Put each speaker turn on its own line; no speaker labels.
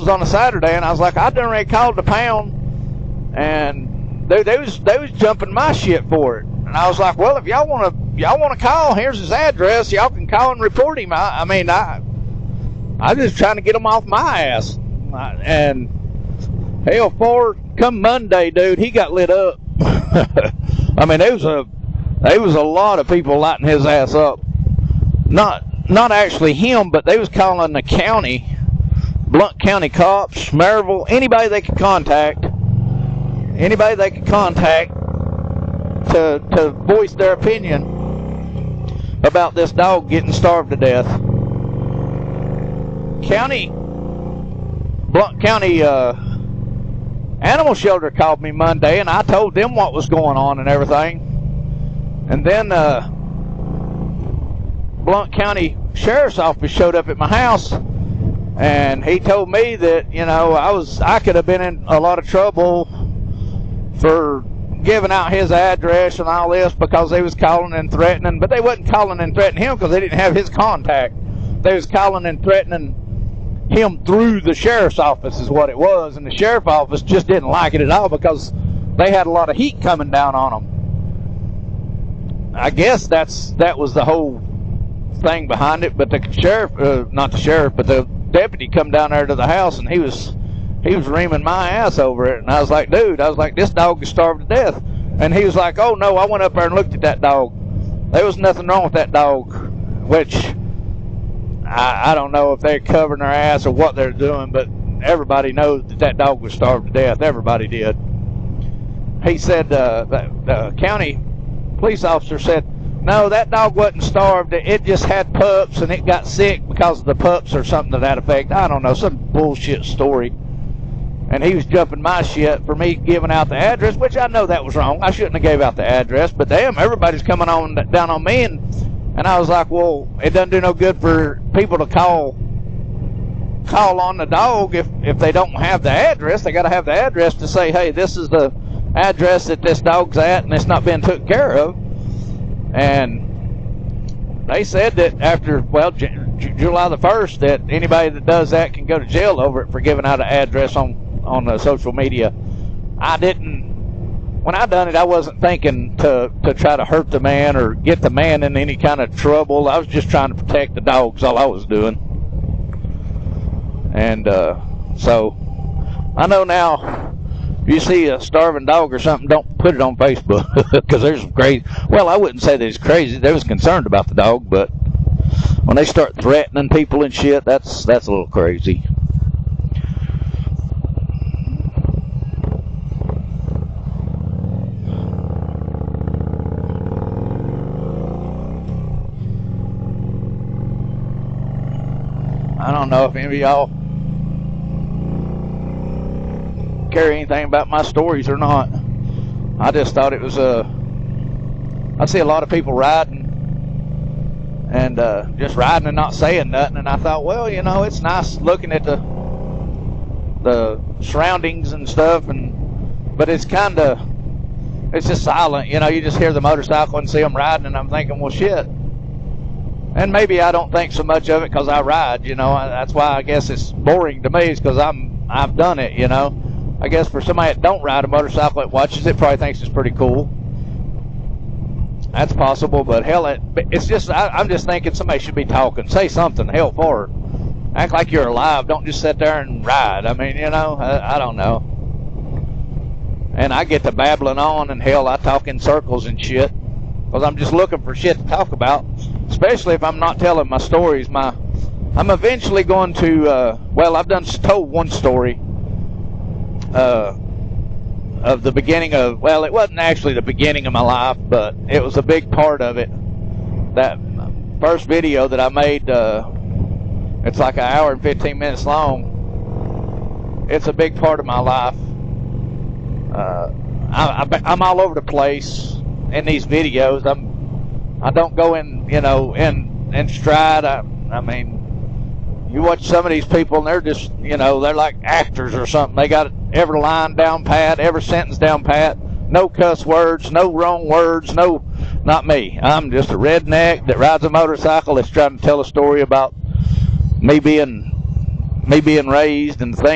was on a Saturday, and I was like, I done already called the pound, and they was jumping my shit for it. And I was like, well, if y'all want to call, here's his address. Y'all can call and report him. I mean, I'm just trying to get him off my ass. And hell, come Monday, dude, he got lit up. I mean, there was a lot of people lighting his ass up. Not actually him, but they was calling the county, Blount County cops, Maryville, anybody they could contact to voice their opinion about this dog getting starved to death. Blount County animal shelter called me Monday, and I told them what was going on and everything. And then Blount County Sheriff's Office showed up at my house, and he told me that, you know, I could have been in a lot of trouble for giving out his address and all this because they was calling and threatening, but they wasn't calling and threatening him because they didn't have his contact. They was calling and threatening him through the sheriff's office is what it was, and the sheriff's office just didn't like it at all because they had a lot of heat coming down on them. I guess that was the whole thing behind it. But the sheriff, not the sheriff, but the deputy come down there to the house, and he was reaming my ass over it. And I was like, dude, this dog is starved to death. And he was like, oh no, I went up there and looked at that dog. There was nothing wrong with that dog, which I don't know if they're covering their ass or what they're doing, but everybody knows that dog was starved to death. Everybody did. He said, the county police officer said, no, that dog wasn't starved. It just had pups, and it got sick because of the pups or something to that effect. I don't know, some bullshit story. And he was jumping my shit for me giving out the address, which I know that was wrong. I shouldn't have gave out the address, but damn, everybody's coming down on me, and I was like, well, it doesn't do no good for people to call on the dog if they don't have the address. They got to have the address to say, hey, this is the address that this dog's at, and it's not being taken care of. And they said that after, well, July the 1st, that anybody that does that can go to jail over it for giving out an address on the social media. When I done it, I wasn't thinking to try to hurt the man or get the man in any kind of trouble. I was just trying to protect the dogs, all I was doing. And so I know now, if you see a starving dog or something, don't put it on Facebook, because there's some crazy. Well, I wouldn't say that it's crazy. They was concerned about the dog, but when they start threatening people and shit, that's a little crazy. I don't know if any of y'all care anything about my stories or not. I just thought it was I see a lot of people riding and just riding and not saying nothing, and I thought, well, you know, it's nice looking at the surroundings and stuff, but it's just silent, you know. You just hear the motorcycle and see them riding, and I'm thinking, well, shit. And maybe I don't think so much of it because I ride, you know. That's why I guess it's boring to me, is because I've done it, you know. I guess for somebody that don't ride a motorcycle that watches it, probably thinks it's pretty cool. That's possible, but hell, it's just, I'm just thinking somebody should be talking. Say something, hell, for it. Act like you're alive. Don't just sit there and ride. I mean, you know, I don't know. And I get to babbling on, and hell, I talk in circles and shit, because I'm just looking for shit to talk about, especially if I'm not telling my stories. I'm eventually going to, well, I've told one story of the beginning of, well, it wasn't actually the beginning of my life, but it was a big part of it. That first video that I made, it's like an hour and 15 minutes long. It's a big part of my life. I'm all over the place in these videos. I don't go in, you know, in stride. I mean, you watch some of these people, and they're just, you know, they're like actors or something. They got every line down pat, every sentence down pat, no cuss words, no wrong words, no, not me. I'm just a redneck that rides a motorcycle that's trying to tell a story about me being raised and things